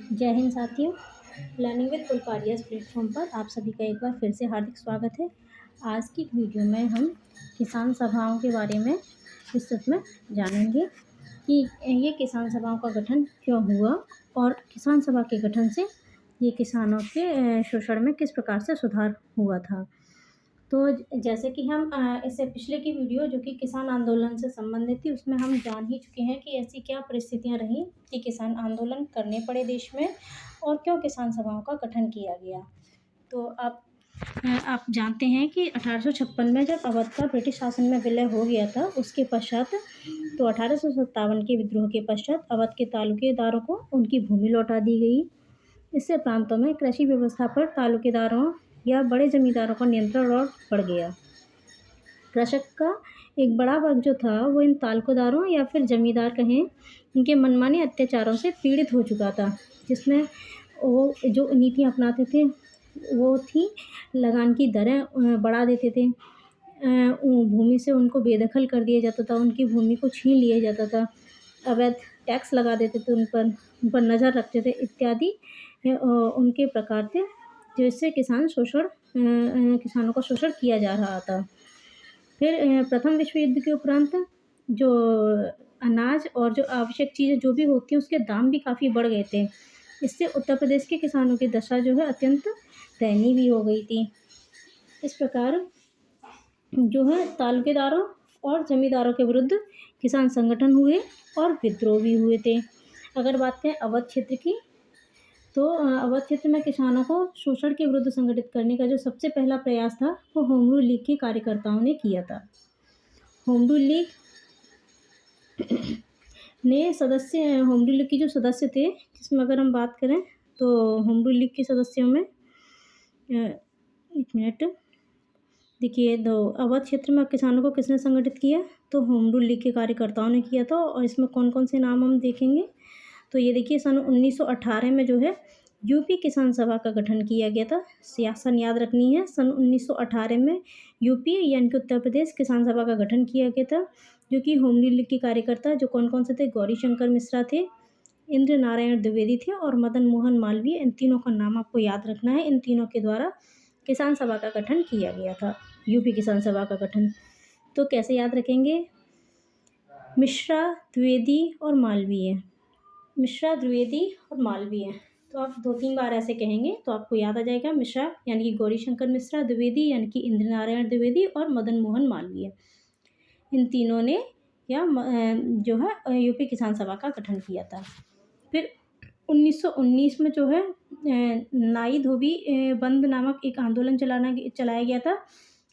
जय हिंद साथियों। Learning with फुलकारियाज platform पर आप सभी का एक बार फिर से हार्दिक स्वागत है। आज की वीडियो में हम किसान सभाओं के बारे में विस्तृत में जानेंगे कि ये किसान सभाओं का गठन क्यों हुआ और किसान सभा के गठन से ये किसानों के शोषण में किस प्रकार से सुधार हुआ था। तो जैसे कि हम इससे पिछले की वीडियो जो कि किसान आंदोलन से संबंधित थी, उसमें हम जान ही चुके हैं कि ऐसी क्या परिस्थितियां रहीं कि किसान आंदोलन करने पड़े देश में और क्यों किसान सभाओं का गठन किया गया। तो आप जानते हैं कि 1856 में जब अवध का ब्रिटिश शासन में विलय हो गया था, उसके पश्चात तो 1857 के विद्रोह के पश्चात अवध के तालुकेदारों को उनकी भूमि लौटा दी गई। इससे प्रांतों में कृषि व्यवस्था पर तालुकेदारों या बड़े जमींदारों का नियंत्रण और बढ़ गया। कृषक का एक बड़ा वर्ग जो था वो इन तालुकेदारों या फिर जमींदार कहें, इनके मनमाने अत्याचारों से पीड़ित हो चुका था, जिसमें वो जो नीतियाँ अपनाते थे वो थी लगान की दरें बढ़ा देते थे, भूमि से उनको बेदखल कर दिया जाता था, उनकी भूमि को छीन लिया जाता था, अवैध टैक्स लगा देते थे, उन पर नज़र रखते थे इत्यादि उनके प्रकार थे, जिससे किसानों का शोषण किया जा रहा था। फिर प्रथम विश्व युद्ध के उपरांत जो अनाज और जो आवश्यक चीज़ें जो भी होती हैं उसके दाम भी काफ़ी बढ़ गए थे। इससे उत्तर प्रदेश के किसानों की दशा जो है अत्यंत दयनीय भी हो गई थी। इस प्रकार जो है तालुकेदारों और जमींदारों के विरुद्ध किसान संगठन हुए और विद्रोह भी हुए थे। अगर बात करें अवध क्षेत्र की, तो अवध क्षेत्र में किसानों को शोषण के विरुद्ध संगठित करने का जो सबसे पहला प्रयास था वो होम रूल लीग के कार्यकर्ताओं ने किया था। होम रूल लीग की जो सदस्य थे, जिसमें अगर हम बात करें तो होम रूल लीग के सदस्यों में एक मिनट देखिए, तो अवध क्षेत्र में किसानों को किसने संगठित किया, तो होम रूल लीग के कार्यकर्ताओं ने किया था। और इसमें कौन कौन से नाम हम देखेंगे, तो ये देखिए सन 1918 में जो है यूपी किसान सभा का गठन किया गया था। सन याद रखनी है, सन 1918 में यूपी यानी कि उत्तर प्रदेश किसान सभा का गठन किया गया था, जो कि होम रूल लीग के कार्यकर्ता जो कौन कौन से थे, गौरी शंकर मिश्रा थे, इंद्र नारायण द्विवेदी थे और मदन मोहन मालवीय। इन तीनों का नाम आपको याद रखना है। इन तीनों के द्वारा किसान सभा का गठन किया गया था, यूपी किसान सभा का गठन। तो कैसे याद रखेंगे, मिश्रा, द्विवेदी और मालवीय, मिश्रा, द्विवेदी और मालवीय। तो आप 2-3 बार ऐसे कहेंगे तो आपको याद आ जाएगा। मिश्रा यानी कि गौरी शंकर मिश्रा, द्विवेदी यानी कि इंद्र नारायण द्विवेदी और मदन मोहन मालवीय। इन तीनों ने जो है यूपी किसान सभा का गठन किया था। फिर 1919 में जो है नाई धोबी बंद नामक एक आंदोलन चलाया गया था।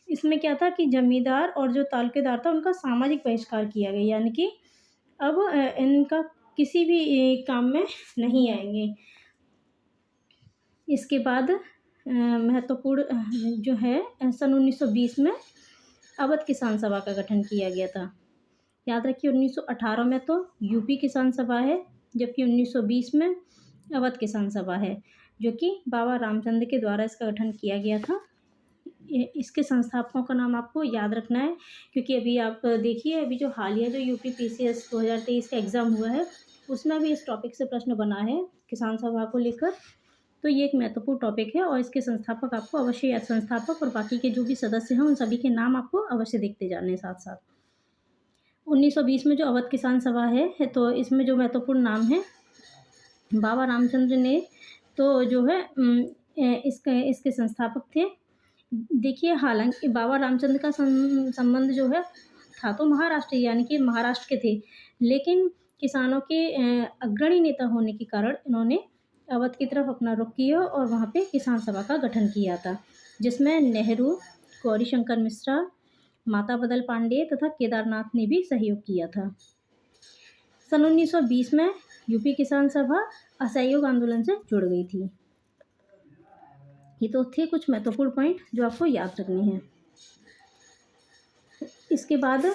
इसमें क्या था कि जमींदार और जो तालुकेदार था उनका सामाजिक बहिष्कार किया गया, यानी कि अब इनका किसी भी काम में नहीं आएंगे। इसके बाद महत्वपूर्ण जो है सन 1920 में अवध किसान सभा का गठन किया गया था। याद रखिए, 1918 में तो यूपी किसान सभा है, जबकि 1920 में अवध किसान सभा है, जो कि बाबा रामचंद्र के द्वारा इसका गठन किया गया था। इसके संस्थापकों का नाम आपको याद रखना है, क्योंकि अभी आप देखिए, अभी जो हालिया जो यूपी पीसीएस 2023 का एग्ज़ाम हुआ है, उसमें भी इस टॉपिक से प्रश्न बना है किसान सभा को लेकर। तो ये एक महत्वपूर्ण टॉपिक है और इसके संस्थापक आपको अवश्य याद, संस्थापक और बाकी के जो भी सदस्य हैं उन सभी के नाम आपको अवश्य देखते जाने हैं साथ साथ। 1920 में जो अवध किसान सभा है तो इसमें जो महत्वपूर्ण नाम है, बाबा रामचंद्र ने तो जो है इसके संस्थापक थे। देखिए, हालांकि बाबा रामचंद्र का संबंध जो है था तो महाराष्ट्र यानी कि महाराष्ट्र के थे, लेकिन किसानों के अग्रणी नेता होने के कारण इन्होंने अवध की तरफ अपना रुख किया और वहाँ पे किसान सभा का गठन किया था, जिसमें नेहरू, गौरी शंकर मिश्रा, माता बदल पांडे तथा केदारनाथ ने भी सहयोग किया था। सन 1920 में यूपी किसान सभा असहयोग आंदोलन से जुड़ गई थी। ये तो थे कुछ महत्वपूर्ण पॉइंट जो आपको याद रखने हैं। इसके बाद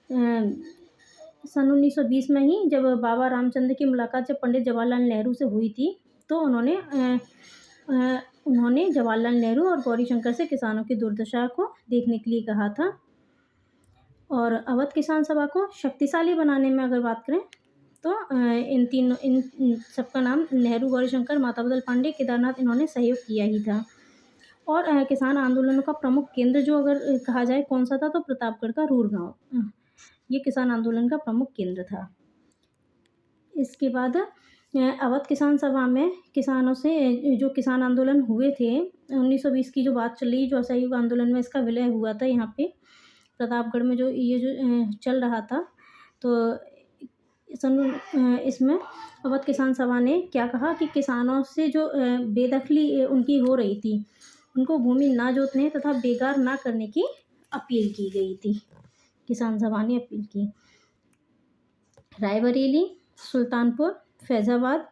सन 1920 में ही जब बाबा रामचंद्र की मुलाकात जब पंडित जवाहरलाल नेहरू से हुई थी, तो उन्होंने जवाहरलाल नेहरू और गौरी शंकर से किसानों की दुर्दशा को देखने के लिए कहा था। और अवध किसान सभा को शक्तिशाली बनाने में अगर बात करें तो इन सबका नाम नेहरू, गौरीशंकर, माता बदल पांडे, केदारनाथ, इन्होंने सहयोग किया ही था। और किसान आंदोलनों का प्रमुख केंद्र जो अगर कहा जाए कौन सा था, तो प्रतापगढ़ का रूर गाँव ये किसान आंदोलन का प्रमुख केंद्र था। इसके बाद अवध किसान सभा में किसानों से जो किसान आंदोलन हुए थे 1920 की जो बात चल रही, जो असहयोग आंदोलन में इसका विलय हुआ था यहाँ पे प्रतापगढ़ में, जो ये जो चल रहा था, तो इसमें अवध किसान सभा ने क्या कहा कि किसानों से जो बेदखली उनकी हो रही थी, उनको भूमि ना जोतने तथा बेकार ना करने की अपील की गई थी। किसान सभा ने अपील की। रायबरेली, सुल्तानपुर, फैज़ाबाद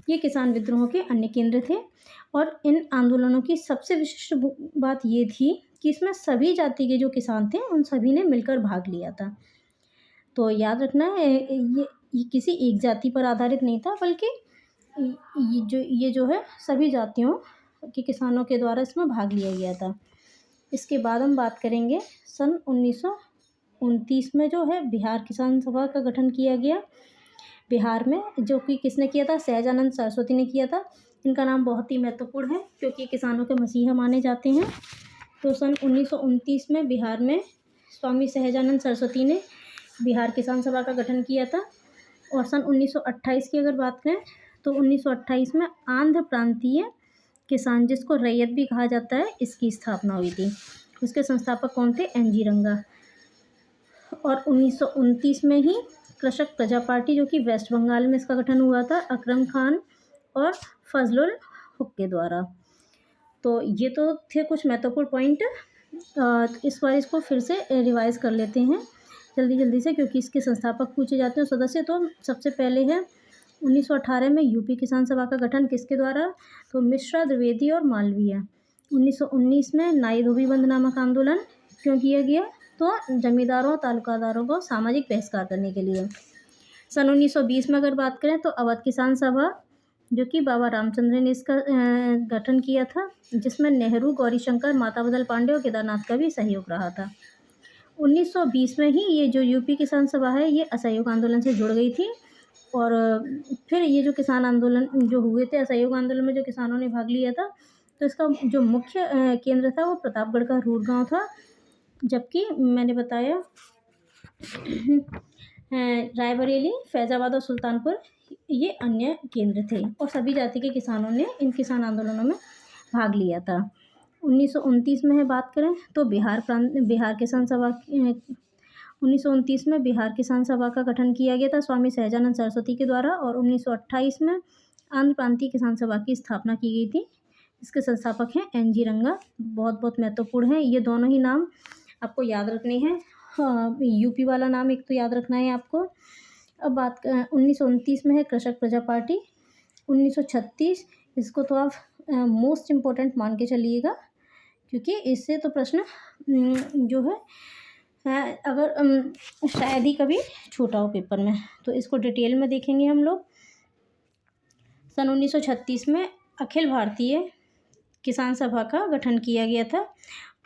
ये किसान विद्रोह के अन्य केंद्र थे। और इन आंदोलनों की सबसे विशिष्ट बात ये थी कि इसमें सभी जाति के जो किसान थे उन सभी ने मिलकर भाग लिया था। तो याद रखना है ये किसी एक जाति पर आधारित नहीं था, बल्कि ये जो है सभी जातियों के किसानों के द्वारा इसमें भाग लिया गया था। इसके बाद हम बात करेंगे सन 1929 में जो है बिहार किसान सभा का गठन किया गया। बिहार में जो कि किसने किया था, सहजानंद सरस्वती ने किया था। इनका नाम बहुत ही महत्वपूर्ण है क्योंकि किसानों के मसीहा माने जाते हैं। तो सन 1929 में बिहार में स्वामी सहजानंद सरस्वती ने बिहार किसान सभा का गठन किया था। और सन 1928 की अगर बात करें तो 1928 में आंध्र प्रांतीय किसान, जिसको रैयत भी कहा जाता है, इसकी स्थापना हुई थी। उसके संस्थापक कौन थे, एनजी रंगा। और 1929 में ही कृषक प्रजा पार्टी, जो कि वेस्ट बंगाल में इसका गठन हुआ था, अकरम खान और फजलुल हुक के द्वारा। तो ये तो थे कुछ महत्वपूर्ण पॉइंट। इस बार इसको फिर से रिवाइज कर लेते हैं जल्दी से, क्योंकि इसके संस्थापक पूछे जाते हैं सदस्य। तो सबसे पहले है 1918 में यूपी किसान सभा का गठन किसके द्वारा, तो मिश्रा, द्विवेदी और मालवीय। 1919 में नाई धोबी बंद नामक आंदोलन क्यों किया गया, तो जमींदारों तालुकादारों को सामाजिक बहिष्कार करने के लिए। सन 1920 में अगर बात करें तो अवध किसान सभा, जो कि बाबा रामचंद्र ने इसका गठन किया था, जिसमें नेहरू, गौरीशंकर, माता बदल पांडे और केदारनाथ का भी सहयोग रहा था। 1920 में ही ये जो यूपी किसान सभा है ये असहयोग आंदोलन से जुड़ गई थी। और फिर ये जो किसान आंदोलन जो हुए थे, असहयोग आंदोलन में जो किसानों ने भाग लिया था, तो इसका जो मुख्य केंद्र था वो प्रतापगढ़ का रूर गाँव था। जबकि मैंने बताया रायबरेली, फैज़ाबाद और सुल्तानपुर ये अन्य केंद्र थे। और सभी जाति के किसानों ने इन किसान आंदोलनों में भाग लिया था। 1929 में है बात करें तो बिहार किसान सभा 1929 में बिहार किसान सभा का गठन किया गया था स्वामी सहजानंद सरस्वती के द्वारा। और 1928 में आंध्र प्रांतीय किसान सभा की स्थापना की गई थी। इसके संस्थापक हैं एनजी रंगा। बहुत महत्वपूर्ण है, ये दोनों ही नाम आपको याद रखने हैं। यूपी वाला नाम एक तो याद रखना है आपको। अब बात 1929 में है कृषक प्रजा पार्टी। 1936 इसको तो आप मोस्ट इम्पोर्टेंट मान के चलिएगा, क्योंकि इससे तो प्रश्न जो है अगर शायद ही कभी छूटा हो पेपर में, तो इसको डिटेल में देखेंगे हम लोग। सन 1936 में अखिल भारतीय किसान सभा का गठन किया गया था।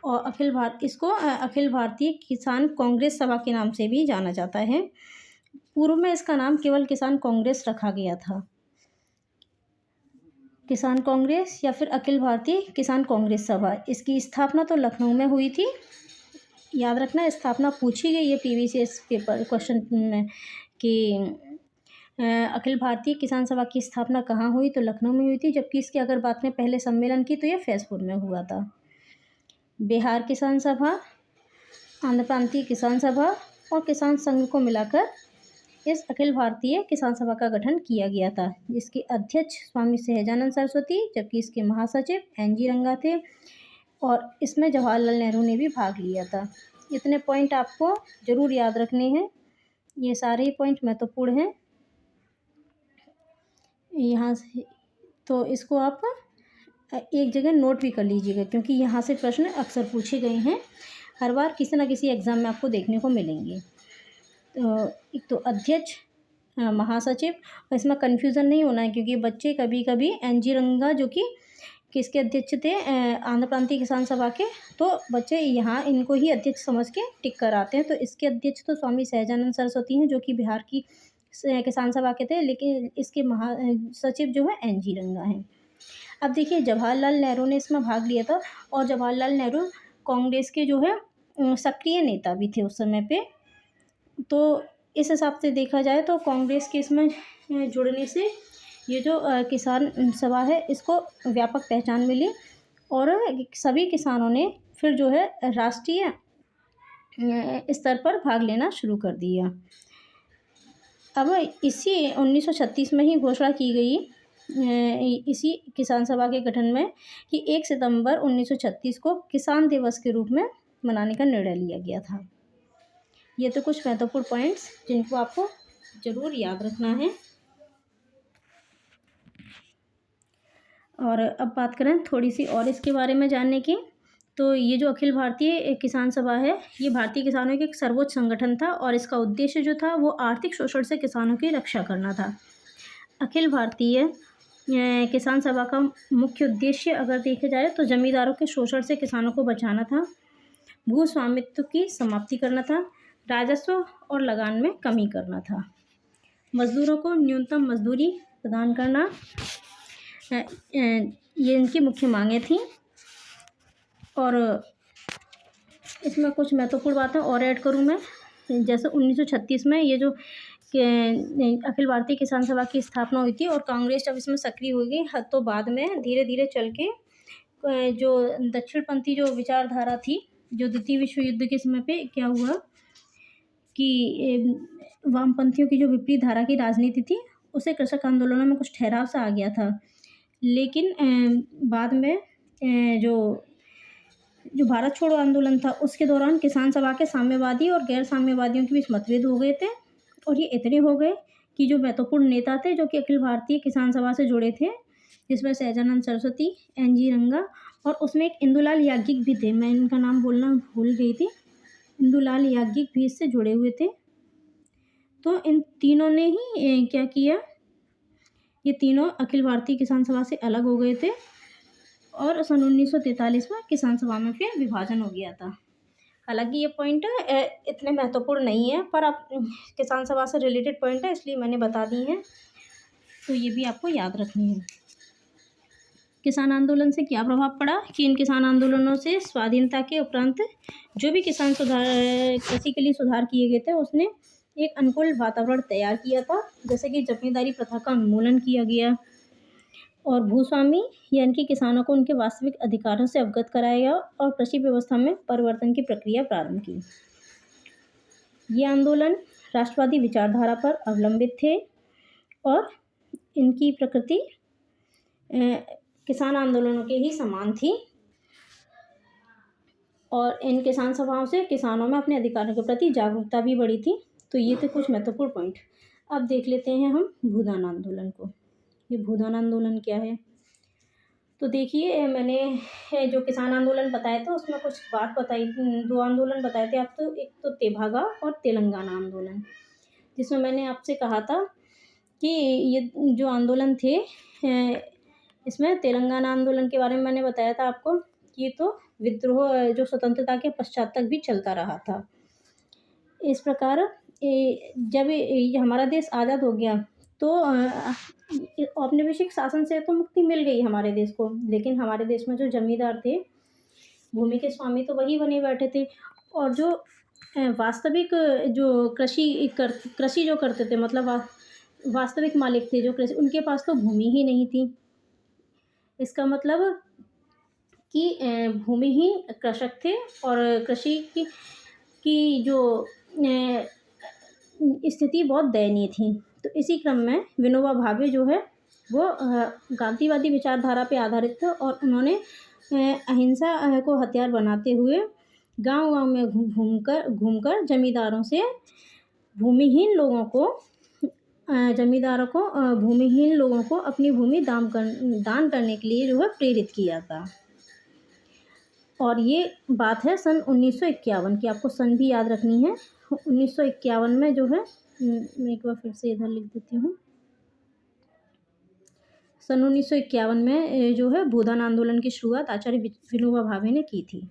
और अखिल भारतीय किसान कांग्रेस सभा के नाम से भी जाना जाता है। पूर्व में इसका नाम केवल किसान कांग्रेस रखा गया था। किसान कांग्रेस या फिर अखिल भारतीय किसान कांग्रेस सभा, इसकी स्थापना तो लखनऊ में हुई थी। याद रखना, स्थापना पूछी गई है PVCS पेपर क्वेश्चन में कि अखिल भारतीय किसान सभा की स्थापना कहाँ हुई, तो लखनऊ में हुई थी। जबकि इसकी अगर बात करें पहले सम्मेलन की, तो यह फैजपुर में हुआ था। बिहार किसान सभा, आंध्र प्रांतीय किसान सभा और किसान संघ को मिलाकर इस अखिल भारतीय किसान सभा का गठन किया गया था, जिसके अध्यक्ष स्वामी सहजानंद सरस्वती, जबकि इसके महासचिव एनजी रंगा थे। और इसमें जवाहरलाल नेहरू ने भी भाग लिया था। इतने पॉइंट आपको ज़रूर याद रखने हैं, ये सारे पॉइंट महत्वपूर्ण हैं यहाँ से। तो इसको आप एक जगह नोट भी कर लीजिएगा, क्योंकि यहाँ से प्रश्न अक्सर पूछे गए हैं, हर बार किसी न किसी एग्ज़ाम में आपको देखने को मिलेंगे। तो एक तो अध्यक्ष, महासचिव, और इसमें कन्फ्यूज़न नहीं होना है, क्योंकि बच्चे कभी कभी एनजी रंगा जो कि किसके अध्यक्ष थे, आंध्र प्रांतीय किसान सभा के, तो बच्चे यहाँ इनको ही अध्यक्ष समझ के टिक कर आते हैं। तो इसके अध्यक्ष तो स्वामी सहजानंद सरस्वती हैं, जो कि बिहार की किसान सभा के थे, लेकिन इसके सचिव जो है NG रंगा हैं। अब देखिए जवाहरलाल नेहरू ने इसमें भाग लिया था, और जवाहरलाल नेहरू कांग्रेस के जो है सक्रिय नेता भी थे उस समय पे। तो इस हिसाब से देखा जाए तो कांग्रेस के इसमें जुड़ने से ये जो किसान सभा है इसको व्यापक पहचान मिली, और सभी किसानों ने फिर जो है राष्ट्रीय स्तर पर भाग लेना शुरू कर दिया। अब इसी 1936 में ही घोषणा की गई इसी किसान सभा के गठन में कि 1 सितंबर 1936 को किसान दिवस के रूप में मनाने का निर्णय लिया गया था। ये तो कुछ महत्वपूर्ण पॉइंट्स जिनको आपको ज़रूर याद रखना है। और अब बात करें थोड़ी सी और इसके बारे में जानने की, तो ये जो अखिल भारतीय किसान सभा है ये भारतीय किसानों के एक सर्वोच्च संगठन था, और इसका उद्देश्य जो था वो आर्थिक शोषण से किसानों की रक्षा करना था। अखिल भारतीय किसान सभा का मुख्य उद्देश्य अगर देखा जाए तो जमींदारों के शोषण से किसानों को बचाना था, भू स्वामित्व की समाप्ति करना था, राजस्व और लगान में कमी करना था, मजदूरों को न्यूनतम मजदूरी प्रदान करना, ये इनकी मुख्य मांगें थीं। और इसमें कुछ महत्वपूर्ण बातें और ऐड करूँ मैं, जैसे 1936 में ये जो अखिल भारतीय किसान सभा की स्थापना हुई थी और कांग्रेस जब इसमें सक्रिय हो गई, तो बाद में धीरे धीरे चल के जो दक्षिणपंथी जो विचारधारा थी, जो द्वितीय विश्व युद्ध के समय पे क्या हुआ कि वामपंथियों की जो विपरीत धारा की राजनीति थी उसे कृषक आंदोलनों में कुछ ठहराव सा आ गया था। लेकिन बाद में जो भारत छोड़ो आंदोलन था उसके दौरान किसान सभा के साम्यवादी और गैर साम्यवादियों के बीच मतभेद हो गए थे, और ये इतने हो गए कि जो महत्वपूर्ण नेता थे जो कि अखिल भारतीय किसान सभा से जुड़े थे, जिसमें सहजानंद सरस्वती, NG रंगा, और उसमें एक इंदुलाल याज्ञिक भी थे, मैं इनका नाम बोलना भूल गई थी, इंदुलाल याज्ञिक भी इससे जुड़े हुए थे। तो इन तीनों ने ही क्या किया, ये तीनों अखिल भारतीय किसान सभा से अलग हो गए थे, और सन 1943 में किसान सभा में फिर विभाजन हो गया था। हालांकि ये पॉइंट इतने महत्वपूर्ण नहीं है, पर आप किसान सभा से रिलेटेड पॉइंट है इसलिए मैंने बता दी हैं, तो ये भी आपको याद रखनी है। किसान आंदोलन से क्या प्रभाव पड़ा कि इन किसान आंदोलनों से स्वाधीनता के उपरांत जो भी किसान सुधार कृषि के लिए सुधार किए गए थे उसने एक अनुकूल वातावरण तैयार किया था, जैसे कि जमींदारी प्रथा का उन्मूलन किया गया, और भूस्वामी यानी कि किसानों को उनके वास्तविक अधिकारों से अवगत कराया गया, और कृषि व्यवस्था में परिवर्तन की प्रक्रिया प्रारंभ की। ये आंदोलन राष्ट्रवादी विचारधारा पर अवलंबित थे, और इनकी प्रकृति किसान आंदोलनों के ही समान थी, और इन किसान सभाओं से किसानों में अपने अधिकारों के प्रति जागरूकता भी बढ़ी थी। तो ये थे कुछ महत्वपूर्ण पॉइंट। अब देख लेते हैं हम भूदान आंदोलन को। ये भूदान आंदोलन क्या है, तो देखिए मैंने जो किसान आंदोलन बताया था उसमें कुछ बात बताई, 2 आंदोलन बताए थे आप, तो एक तो तेभागा और तेलंगाना आंदोलन, जिसमें मैंने आपसे कहा था कि ये जो आंदोलन थे इसमें तेलंगाना आंदोलन के बारे में मैंने बताया था आपको कि तो विद्रोह जो स्वतंत्रता के पश्चात तक भी चलता रहा था। इस प्रकार जब ये हमारा देश आज़ाद हो गया तो औपनिवेशिक शासन से तो मुक्ति मिल गई हमारे देश को, लेकिन हमारे देश में जो जमींदार थे, भूमि के स्वामी तो वही बने बैठे थे, और जो वास्तविक जो कृषि जो करते थे, मतलब वास्तविक मालिक थे जो कृषि, उनके पास तो भूमि ही नहीं थी। इसका मतलब कि भूमिहीन कृषक थे, और कृषि की जो स्थिति बहुत दयनीय थी। तो इसी क्रम में विनोबा भावे जो है वो गांधीवादी विचारधारा पे आधारित थे, और उन्होंने अहिंसा को हथियार बनाते हुए गांव-गांव में घूमकर जमींदारों से भूमिहीन लोगों को अपनी भूमि दान करने के लिए जो है प्रेरित किया था। और ये बात है सन 1951 की, आपको सन भी याद रखनी है। 1951 में जो है, मैं एक बार फिर से इधर लिख देती हूँ, सन 1951 में जो है भूदान आंदोलन की शुरुआत आचार्य विनोबा भावे ने की थी।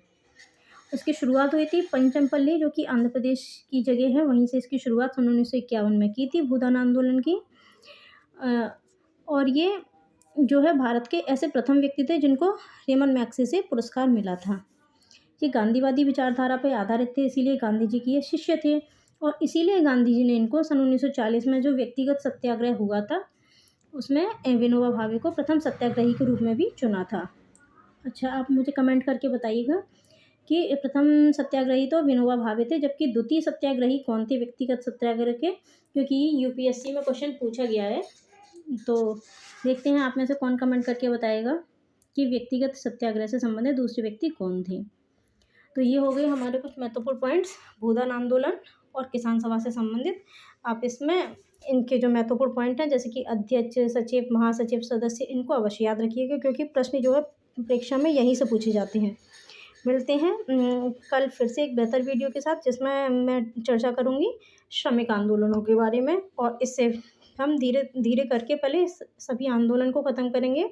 इसकी शुरुआत हुई थी पंचमपल्ली, जो कि आंध्र प्रदेश की जगह है, वहीं से इसकी शुरुआत 1951 में की थी भूदान आंदोलन की। और ये जो है भारत के ऐसे प्रथम व्यक्ति थे जिनको रेमन मैग्सेसे से पुरस्कार मिला था। ये गांधीवादी विचारधारा पर आधारित थे, इसीलिए गांधी जी के ये शिष्य थे और इसीलिए गांधी जी ने इनको सन 1940 में जो व्यक्तिगत सत्याग्रह हुआ था उसमें विनोबा भावे को प्रथम सत्याग्रही के रूप में भी चुना था। अच्छा, आप मुझे कमेंट करके बताइएगा कि प्रथम सत्याग्रही तो विनोबा भावे थे, जबकि द्वितीय सत्याग्रही कौन थे व्यक्तिगत सत्याग्रह के, क्योंकि यूपीएससी में क्वेश्चन पूछा गया है। तो देखते हैं आप में से कौन कमेंट करके बताएगा कि व्यक्तिगत सत्याग्रह से संबंधित दूसरे व्यक्ति कौन थे। तो ये हो गए हमारे कुछ महत्वपूर्ण पॉइंट्स भूदान आंदोलन और किसान सभा से संबंधित। आप इसमें इनके जो महत्वपूर्ण पॉइंट हैं जैसे कि अध्यक्ष, सचिव, महासचिव, सदस्य, इनको अवश्य याद रखिएगा, क्योंकि प्रश्न जो है परीक्षा में यहीं से पूछे जाते हैं। मिलते हैं कल फिर से एक बेहतर वीडियो के साथ, जिसमें मैं चर्चा करूँगी श्रमिक आंदोलनों के बारे में, और इससे हम धीरे धीरे करके पहले सभी आंदोलन को ख़त्म करेंगे।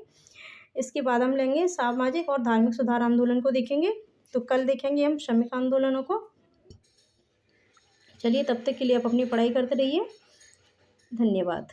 इसके बाद हम लेंगे सामाजिक और धार्मिक सुधार आंदोलन को देखेंगे। तो कल देखेंगे हम श्रमिक आंदोलनों को। चलिए, तब तक के लिए आप अपनी पढ़ाई करते रहिए। धन्यवाद।